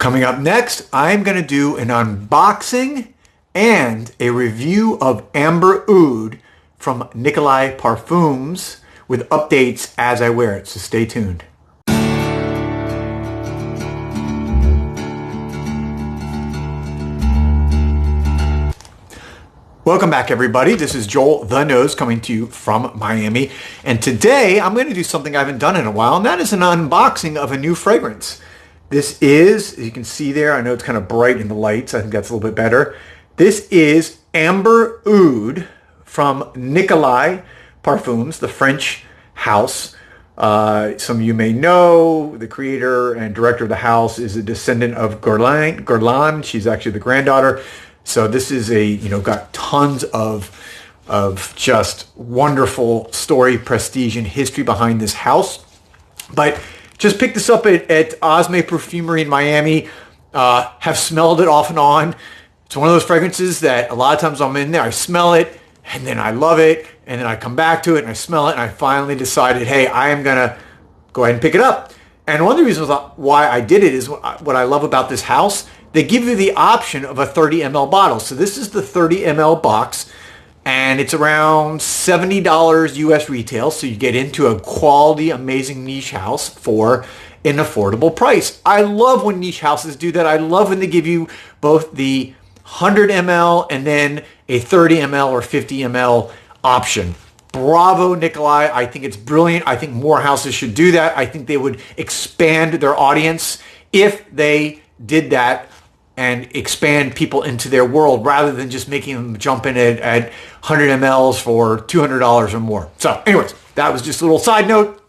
Coming up next, I'm going to do an unboxing and a review of Ambre Oud from Nicolai Parfums with updates as I wear it, so stay tuned. Welcome back, everybody. This is Joel the Nose coming to you from Miami. And today I'm going to do something I haven't done in a while, and that is an unboxing of a new fragrance. This is, as you can see there, I know it's kind of bright in the lights. I think that's a little bit better. This is Ambre Oud from Nicolai Parfums, the French house. Some of you may know the creator and director of the house is a descendant of Guerlain. She's actually the granddaughter. So this is got tons of just wonderful story, prestige, and history behind this house. But just picked this up at Osme Perfumery in Miami. Have smelled it off and on. It's one of those fragrances that a lot of times I'm in there, I smell it, and then I love it, and then I come back to it, and I smell it, and I finally decided, hey, I am going to go ahead and pick it up. And one of the reasons why I did it is what I love about this house. They give you the option of a 30 ml bottle. So this is the 30 ml box, and it's around $70 US retail. So you get into a quality, amazing niche house for an affordable price. I love when niche houses do that. I love when they give you both the 100 ml and then a 30 ml or 50 ml option. Bravo, Nicolai. I think it's brilliant. I think more houses should do that. I think they would expand their audience if they did that and expand people into their world rather than just making them jump in at 100 mLs for $200 or more. So anyways, that was just a little side note.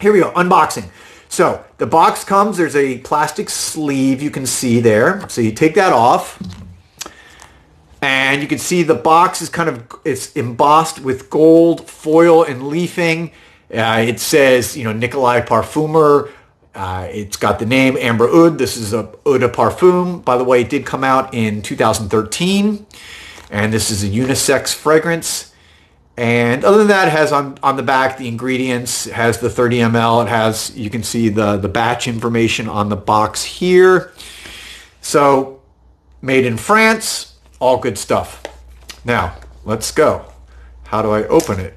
Here we go, unboxing. So the box comes, there's a plastic sleeve you can see there. So you take that off and you can see the box is it's embossed with gold foil and leafing. It says, Nicolai Parfumer. It's got the name Ambre Oud. This is a Eau de Parfum. By the way, it did come out in 2013. And this is a unisex fragrance. And other than that, it has on the back the ingredients. It has the 30 ml. It has, you can see the batch information on the box here. So, made in France. All good stuff. Now, let's go. How do I open it?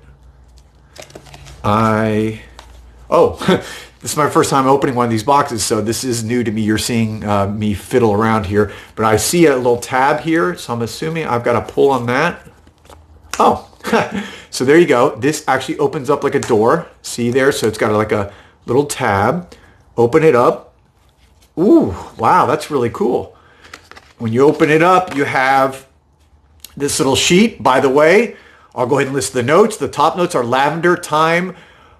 This is my first time opening one of these boxes, so this is new to me. You're seeing me fiddle around here. But I see a little tab here, so I'm assuming I've got to pull on that. Oh, so there you go. This actually opens up like a door. See there? So it's got like a little tab. Open it up. Ooh, wow, that's really cool. When you open it up, you have this little sheet. By the way, I'll go ahead and list the notes. The top notes are lavender, thyme,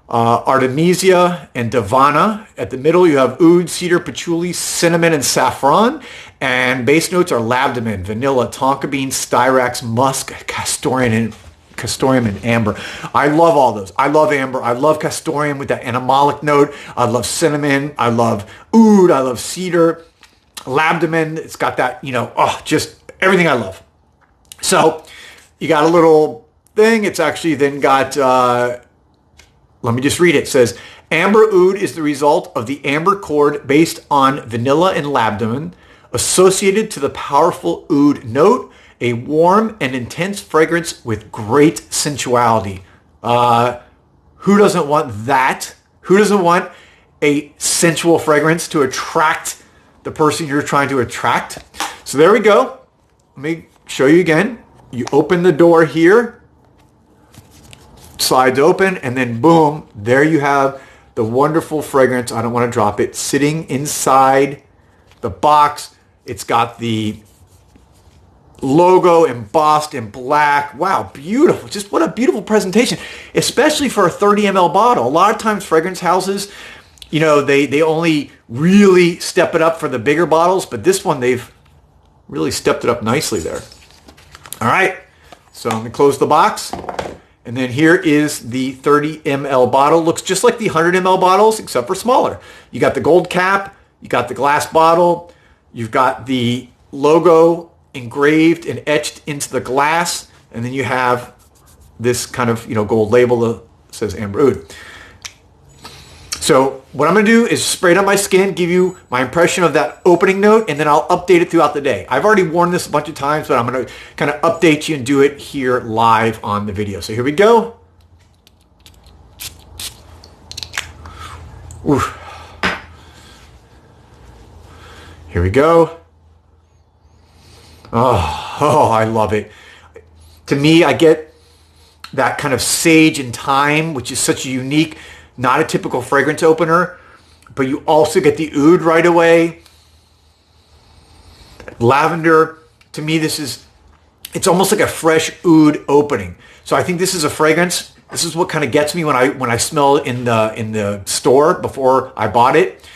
Artemisia, and Davana. At the middle, you have oud, cedar, patchouli, cinnamon, and saffron. And base notes are labdamen, vanilla, tonka bean, styrax, musk, castoreum, and amber. I love all those. I love amber. I love castoreum with that animalic note. I love cinnamon. I love oud. I love cedar. Labdamen, it's got that, just everything I love. So you got a little thing. It's actually then got... let me just read it. It says, Ambre Oud is the result of the amber cord based on vanilla and labdamen, associated to the powerful oud note, a warm and intense fragrance with great sensuality. Who doesn't want that? Who doesn't want a sensual fragrance to attract the person you're trying to attract? So there we go. Let me show you again. You open the door here. Slides open, and then boom, there you have the wonderful fragrance. I don't want to drop it. Sitting inside the box. It's got the logo embossed in black. Wow, beautiful. Just what a beautiful presentation, especially for a 30 ml bottle. A lot of times fragrance houses, they only really step it up for the bigger bottles, but this one, they've really stepped it up nicely there. All right, so I'm going to close the box. And then here is the 30 ml bottle. Looks just like the 100 ml bottles, except for smaller. You got the gold cap, you got the glass bottle, you've got the logo engraved and etched into the glass, and then you have this kind of gold label that says Ambre Oud. So what I'm going to do is spray it on my skin, give you my impression of that opening note, and then I'll update it throughout the day. I've already worn this a bunch of times, but I'm going to kind of update you and do it here live on the video. So here we go. Oof. Here we go. Oh, I love it. To me, I get that kind of sage and thyme, which is such a unique, not a typical fragrance opener, but you also get the oud right away. Lavender, to me, it's almost like a fresh oud opening. So I think this is a fragrance. This is what kind of gets me when I smell it in the store before I bought it,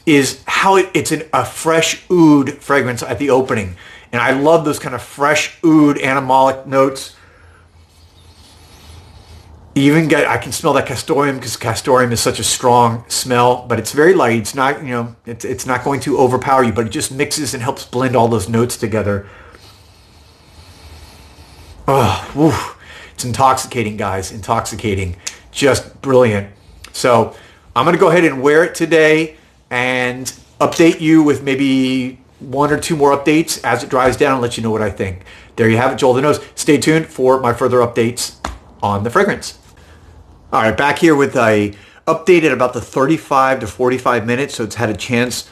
is how it's a fresh oud fragrance at the opening. And I love those kind of fresh oud animalic notes. I can smell that castoreum, because castoreum is such a strong smell, but it's very light. It's not, it's not going to overpower you, but it just mixes and helps blend all those notes together. Oh, woo. It's intoxicating, guys. Intoxicating. Just brilliant. So I'm going to go ahead and wear it today and update you with maybe 1 or 2 more updates as it dries down and let you know what I think. There you have it, Joel the Nose. Stay tuned for my further updates on the fragrance. All right, back here with a update at about the 35 to 45 minutes, so it's had a chance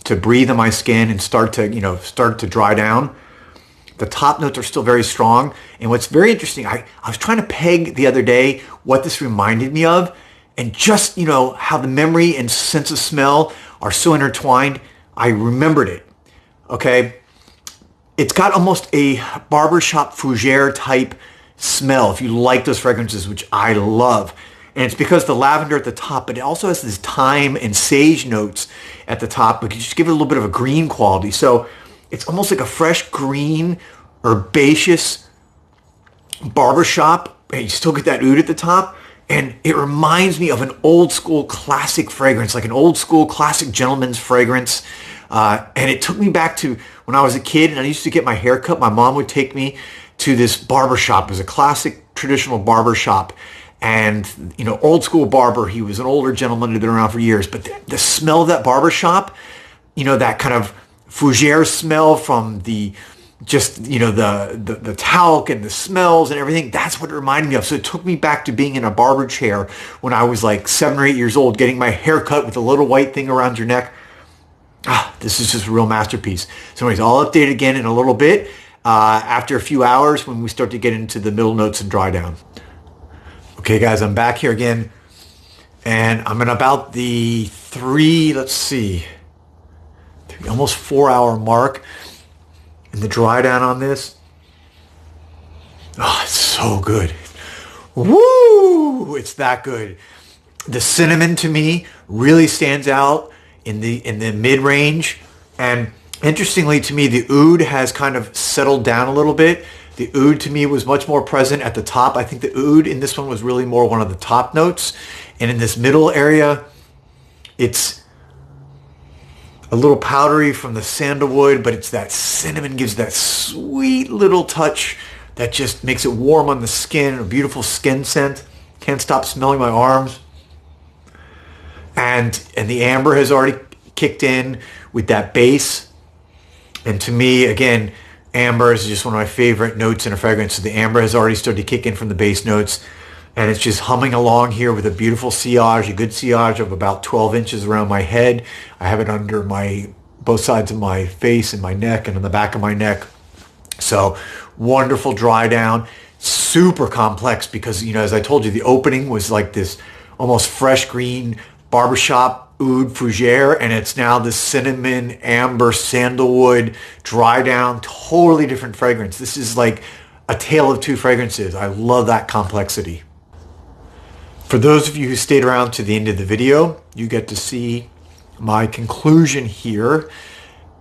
to breathe on my skin and start to dry down. The top notes are still very strong, and what's very interesting, I was trying to peg the other day what this reminded me of, and just how the memory and sense of smell are so intertwined. I remembered it. Okay, it's got almost a barbershop fougere type smell, if you like those fragrances, which I love. And it's because the lavender at the top, but it also has this thyme and sage notes at the top, but you just give it a little bit of a green quality. So it's almost like a fresh green, herbaceous barbershop, and you still get that oud at the top. And it reminds me of an old school classic fragrance, like an old school classic gentleman's fragrance. And it took me back to when I was a kid and I used to get my hair cut. My mom would take me to this barbershop. It was a classic traditional barbershop. And, old school barber, he was an older gentleman who had been around for years. But the smell of that barbershop, that kind of fougere smell from the talc and the smells and everything, that's what it reminded me of. So it took me back to being in a barber chair when I was like 7 or 8 years old, getting my hair cut with a little white thing around your neck. This is just a real masterpiece. So anyways, I'll update again in a little bit after a few hours when we start to get into the middle notes and dry down. Okay, guys, I'm back here again, and I'm in about the almost 4 hour mark in the dry down on this. Oh, it's so good. Woo! It's that good. The cinnamon to me really stands out in the mid-range, and interestingly to me, the oud has kind of settled down a little bit. The oud to me was much more present at the top. I think the oud in this one was really more one of the top notes. And in this middle area, it's a little powdery from the sandalwood, but it's that cinnamon gives that sweet little touch that just makes it warm on the skin, a beautiful skin scent. Can't stop smelling my arms. And the amber has already kicked in with that base. And to me, again, amber is just one of my favorite notes in a fragrance. So the amber has already started to kick in from the base notes. And it's just humming along here with a beautiful sillage, a good sillage of about 12 inches around my head. I have it under both sides of my face and my neck and on the back of my neck. So wonderful dry down. Super complex because, as I told you, the opening was like this almost fresh green barbershop oud fougere, and it's now this cinnamon, amber, sandalwood, dry down, totally different fragrance. This is like a tale of two fragrances. I love that complexity. For those of you who stayed around to the end of the video, you get to see my conclusion here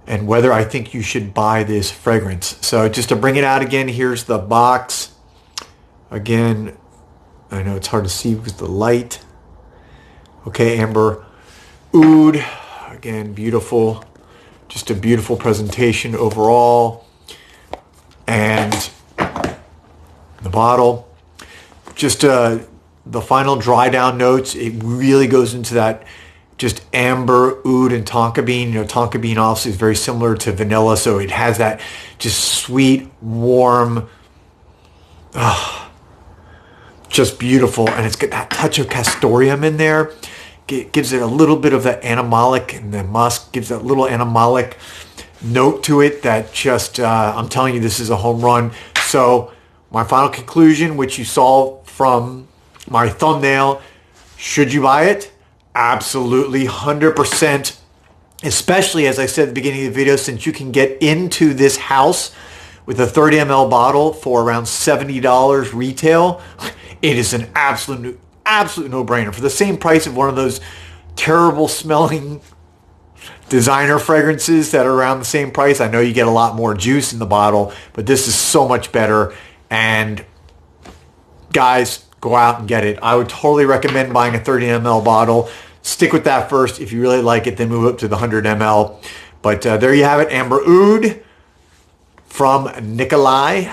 and whether I think you should buy this fragrance. So just to bring it out again, here's the box. Again, I know it's hard to see with the light. Okay, Ambre Oud, again, beautiful, just a beautiful presentation overall. And the bottle, just the final dry down notes, it really goes into that just amber, oud, and tonka bean. You know, tonka bean obviously is very similar to vanilla, so it has that just sweet, warm, just beautiful. And it's got that touch of castoreum in there. It gives it a little bit of that animalic, and the musk gives that little animalic note to it that just, I'm telling you, this is a home run. So my final conclusion, which you saw from my thumbnail, should you buy it? Absolutely, 100%. Especially, as I said at the beginning of the video, since you can get into this house with a 30 ml bottle for around $70 retail, it is an absolute no-brainer. For the same price of one of those terrible smelling designer fragrances that are around the same price, I know you get a lot more juice in the bottle, but this is so much better. And guys, go out and get it. I would totally recommend buying a 30 ml bottle. Stick with that first. If you really like it, then move up to the 100 ml. But there you have it, Ambre Oud from Nicolai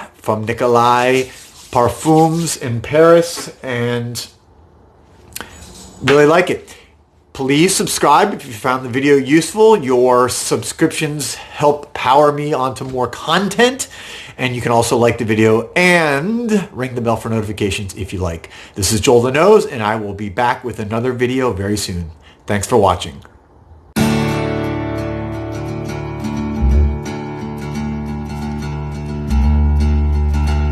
Parfums in Paris, and really like it. Please subscribe if you found the video useful. Your subscriptions help power me onto more content. And you can also like the video and ring the bell for notifications if you like. This is Joel the Nose, and I will be back with another video very soon. Thanks for watching.